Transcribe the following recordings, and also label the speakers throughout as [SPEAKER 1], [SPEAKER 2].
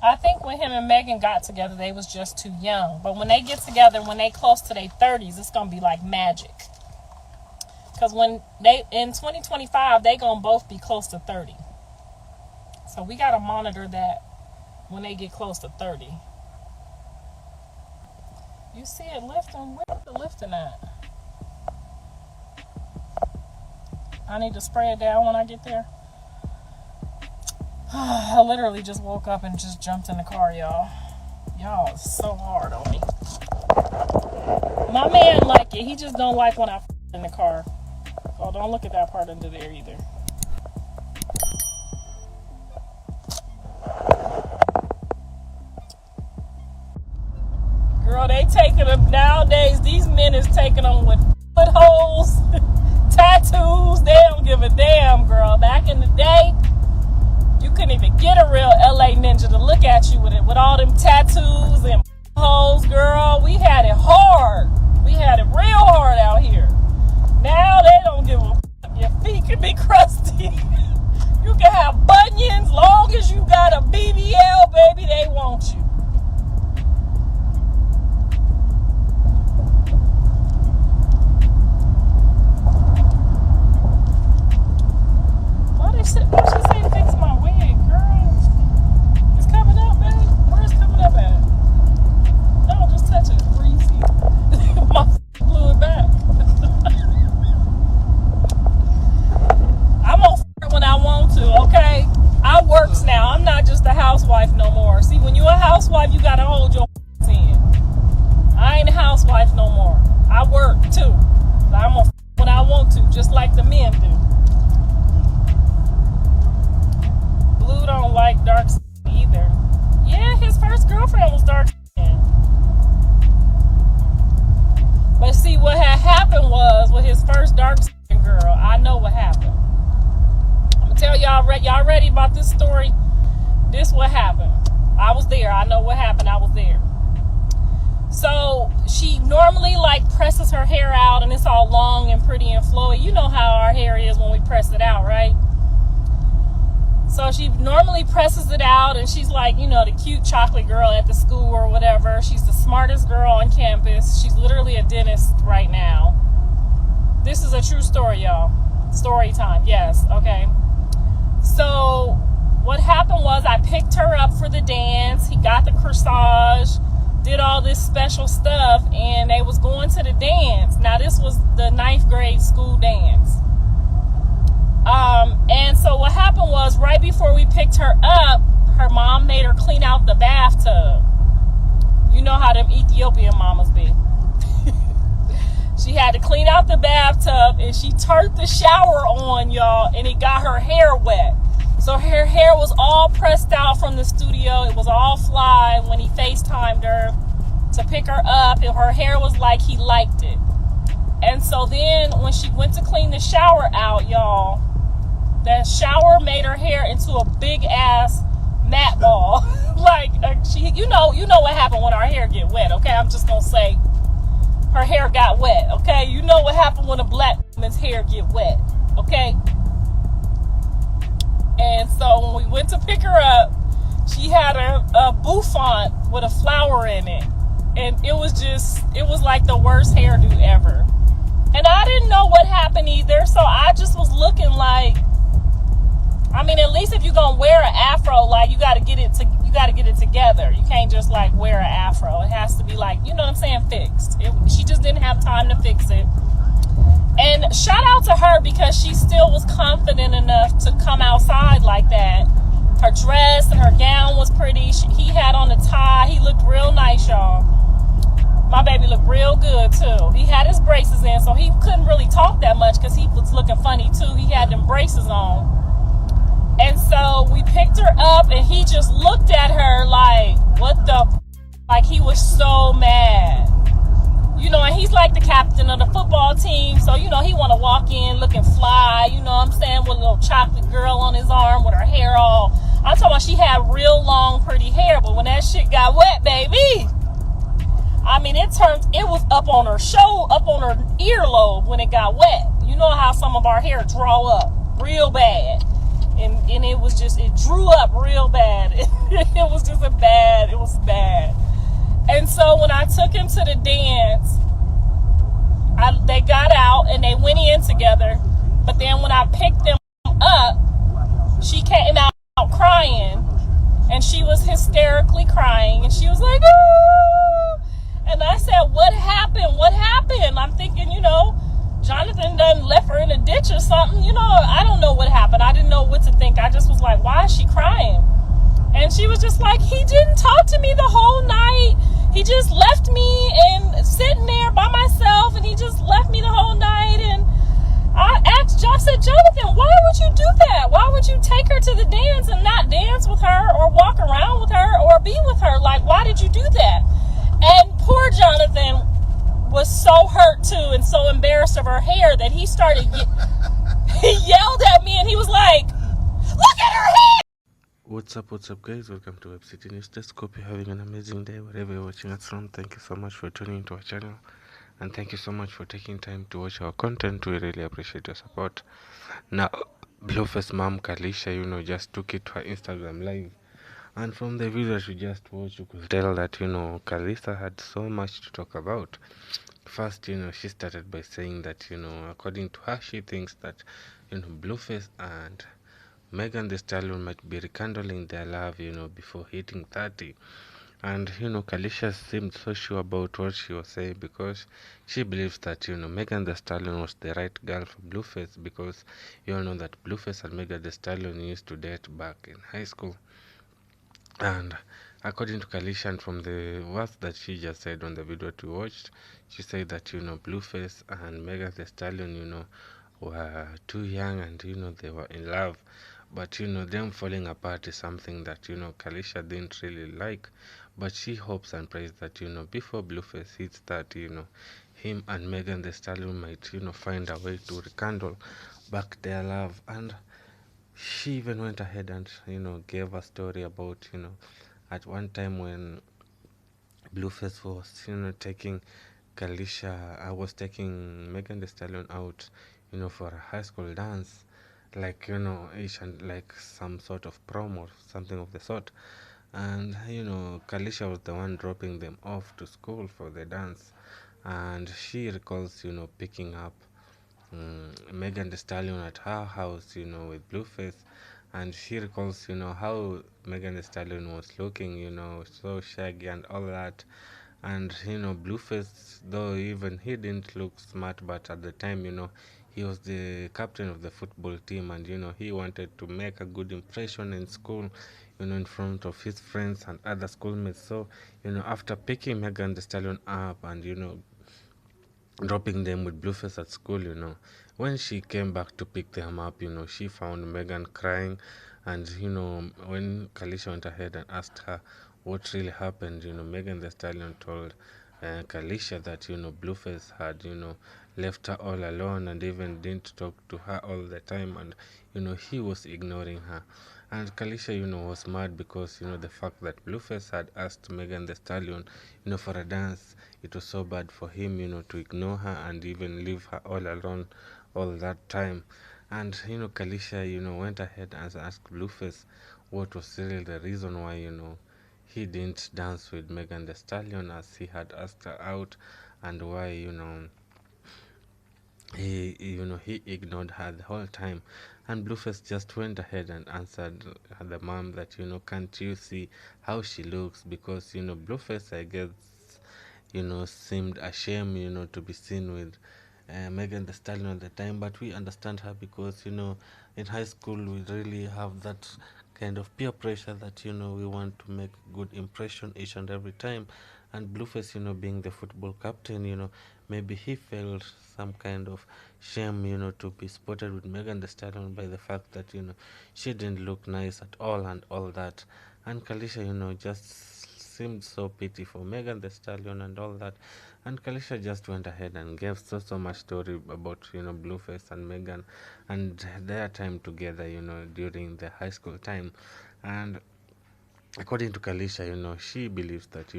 [SPEAKER 1] I think when him and Megan got together, they was just too young. But when they get together, when they close to their 30s, it's going to be like magic. Because when they, in 2025, they going to both be close to 30. So we got to monitor that when they get close to 30. You see it lifting? Where's the lifting at? I need to spray it down when I get there. I literally just woke up and just jumped in the car, y'all. Y'all, it's so hard on me. My man like it. He just don't like when I in the car. Oh, don't look at that part under there either. Girl, they taking them nowadays. These men is taking them with footholes, tattoos. They don't give a damn, girl. Back in the day, you couldn't even get a real LA ninja to look at you with it, with all them tattoos and holes, girl. We had it hard. We had it real hard out here. Now they don't give a f***. Your feet can be crusty. You can have bunions. Long as you got a BBL, baby, they want you. Why she say fix my wig, girl? It's coming up, babe. Where's it coming up at? No, just touch it. Greasy. My blew it back. I'm gonna f when I want to, okay? I works now. I'm not just a housewife no more. See, when you're a housewife, you gotta hold your in. I ain't a housewife no more. I work too. I'm gonna f when I want to, just like the men do. Blue don't like dark skin either. Yeah, his first girlfriend was dark skin. But see, what had happened was with his first dark skin girl, I know what happened. I'm gonna tell y'all, y'all ready about this story? This what happened. I was there. I know what happened. I was there. So she normally like presses her hair out and it's all long and pretty and flowy. You know how our hair is when we press it out, right? So she normally presses it out and she's like, you know, the cute chocolate girl at the school or whatever. She's the smartest girl on campus. She's literally a dentist right now. This is a true story, y'all. Story time, yes, okay. So what happened was I picked her up for the dance. He got the corsage, did all this special stuff, and they was going to the dance. Now this was the 9th grade school dance. And so what happened was right before we picked her up, her mom made her clean out the bathtub. You know how them Ethiopian mamas be. She had to clean out the bathtub and she turned the shower on, y'all, and it got her hair wet. So her hair was all pressed out from the studio. It was all fly when he FaceTimed her to pick her up, and her hair was like he liked it. And so then when she went to clean the shower out, y'all, that shower made her hair into a big ass mat ball. Like she, you know what happened when our hair get wet. Okay, I'm just gonna say her hair got wet. Okay, you know what happened when a black woman's hair get wet. Okay, and so when we went to pick her up, she had a bouffant with a flower in it, and it was like the worst hairdo ever. And I didn't know what happened either, so I just was looking like, I mean, at least if you're gonna wear an afro, like you gotta get it together. You can't just like wear an afro. It has to be like, you know what I'm saying, fixed. She just didn't have time to fix it. And shout out to her because she still was confident enough to come outside like that. Her dress and her gown was pretty. He had on a tie. He looked real nice, y'all. My baby looked real good too. He had his braces in, so he couldn't really talk that much because he was looking funny too. He had them braces on. And so we picked her up and he just looked at her like, what the like he was so mad. You know, and he's like the captain of the football team, so you know he want to walk in looking fly, you know what I'm saying, with a little chocolate girl on his arm with her hair all, I'm talking about she had real long pretty hair, but when that shit got wet, baby, I mean it was up on her earlobe when it got wet. You know how some of our hair draw up real bad. and it was just, it drew up real bad. It was just it was bad. And so when I took him to the dance, they got out and they went in together. But then when I picked them up, she came out crying, and she was hysterically crying, and she was like, "Oh!" And I said, "What happened? What happened?" I'm thinking, Jonathan done left her in a ditch or something. I don't know what happened. I didn't know what to think. I just was like, "Why is she crying?" And she was just like, "He didn't talk to me the whole night. He just left me and sitting there by myself, and he just left me the whole night." And I said, "Jonathan, why would you do that? Why would you take her to the dance and not dance with her or walk around with her or be with her? Like, why did you do that?" And poor Jonathan was so hurt too and so embarrassed of her hair that he started, he yelled at me and he was like, "Look at her hair!"
[SPEAKER 2] What's up guys, welcome to Web City News Desk. Hope you're having an amazing day wherever you're watching us from. Thank you so much for tuning into our channel, and thank you so much for taking time to watch our content. We really appreciate your support. Now, Blueface mom Karlissa, just took it to her Instagram live, and from the video that we just watched, you could tell that Karlissa had so much to talk about. First, she started by saying that according to her, she thinks that Blueface and Megan Thee Stallion might be rekindling their love, before hitting 30. And, Karlissa seemed so sure about what she was saying because she believes that, Megan Thee Stallion was the right girl for Blueface, because you all know that Blueface and Megan Thee Stallion used to date back in high school. And according to Karlissa, and from the words that she just said on the video we watched, she said that, Blueface and Megan Thee Stallion, were too young, and, they were in love. But them falling apart is something that Karlissa didn't really like. But she hopes and prays that before Blueface hits that him and Megan Thee Stallion might find a way to rekindle back their love. And she even went ahead and gave a story about at one time when Blueface was taking Karlissa, I was taking Megan Thee Stallion out for a high school dance, like each and like some sort of prom or something of the sort. And Karlissa was the one dropping them off to school for the dance, and she recalls picking up Megan Thee Stallion at her house with Blueface. And she recalls how Megan Thee Stallion was looking so shaggy and all that. And Blueface, though even he didn't look smart, but at the time he was the captain of the football team, and he wanted to make a good impression in school, in front of his friends and other schoolmates. So after picking Megan Thee Stallion up and dropping them with Blueface at school, when she came back to pick them up, she found Megan crying. And when Karlissa went ahead and asked her what really happened, Megan Thee Stallion told Karlissa that Blueface had left her all alone and even didn't talk to her all the time, and he was ignoring her. And Karlissa was mad because the fact that Blueface had asked Megan Thee Stallion for a dance, it was so bad for him to ignore her and even leave her all alone all that time. And Karlissa went ahead and asked Blueface what was really the reason why he didn't dance with Megan Thee Stallion as he had asked her out, and why he ignored her the whole time. And Blueface just went ahead and answered the mom that can't you see how she looks, because Blueface, I guess, seemed ashamed to be seen with Megan Thee Stallion at the time. But we understand her because in high school we really have that kind of peer pressure that we want to make good impression each and every time. And Blueface being the football captain, maybe he felt some kind of shame to be spotted with Megan Thee Stallion by the fact that she didn't look nice at all and all that. And Karlissa just seemed so pity for Megan Thee Stallion and all that. And Karlissa just went ahead and gave so much story about Blueface and Megan and their time together during the high school time. And according to Karlissa, she believes that,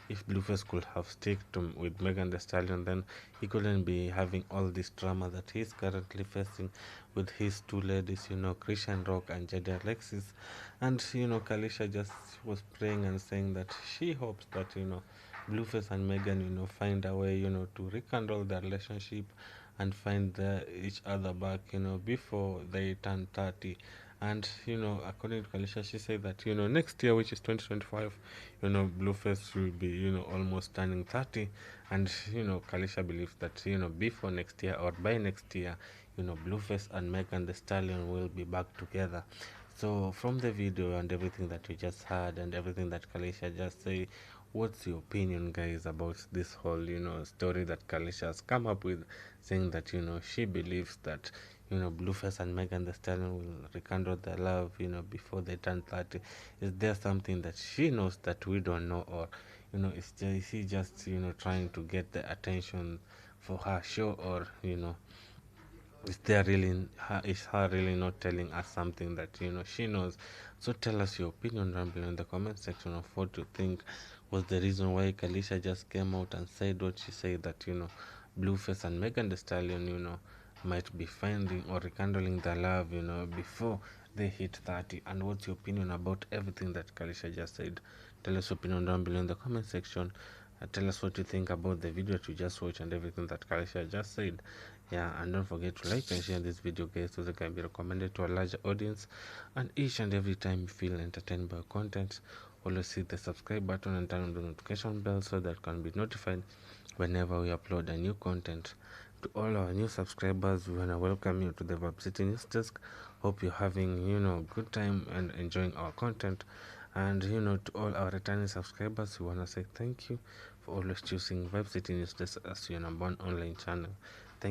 [SPEAKER 2] if Blueface could have sticked with Megan Thee Stallion, then he couldn't be having all this drama that he's currently facing with his two ladies, Christian Rock and Jada Alexis. And, Karlissa just was praying and saying that she hopes that, Blueface and Megan, find a way, to rekindle their relationship and find each other back, before they turn 30. And according to Kalisha, she said that next year, which is 2025, Blueface will be almost turning 30. And Kalisha believes that before next year or by next year, Blueface and Megan the Stallion will be back together. So from the video and everything that you just heard and everything that Kalisha just said, what's your opinion, guys, about this whole story that Kalisha has come up with, saying that she believes that Blueface and Megan Thee Stallion will rekindle their love before they turn 30? Is there something that she knows that we don't know, or is she just trying to get the attention for her show, or is her really not telling us something that she knows? So tell us your opinion down below in the comment section of what you think was the reason why Kalisha just came out and said what she said, that Blueface and Megan Thee Stallion might be finding or rekindling their love before they hit 30. And what's your opinion about everything that Kalisha just said? Tell us your opinion down below in the comment section. Tell us what you think about the video that you just watched and everything that Kalisha just said. Yeah, and don't forget to like and share this video, guys, so they can be recommended to a larger audience. And each and every time you feel entertained by content, always hit the subscribe button and turn on the notification bell so that you can be notified whenever we upload a new content. To all our new subscribers, we want to welcome you to the Vibe City News Desk. Hope you're having good time and enjoying our content. And to all our returning subscribers, we want to say thank you for always choosing Vibe City News Desk as your number one online channel.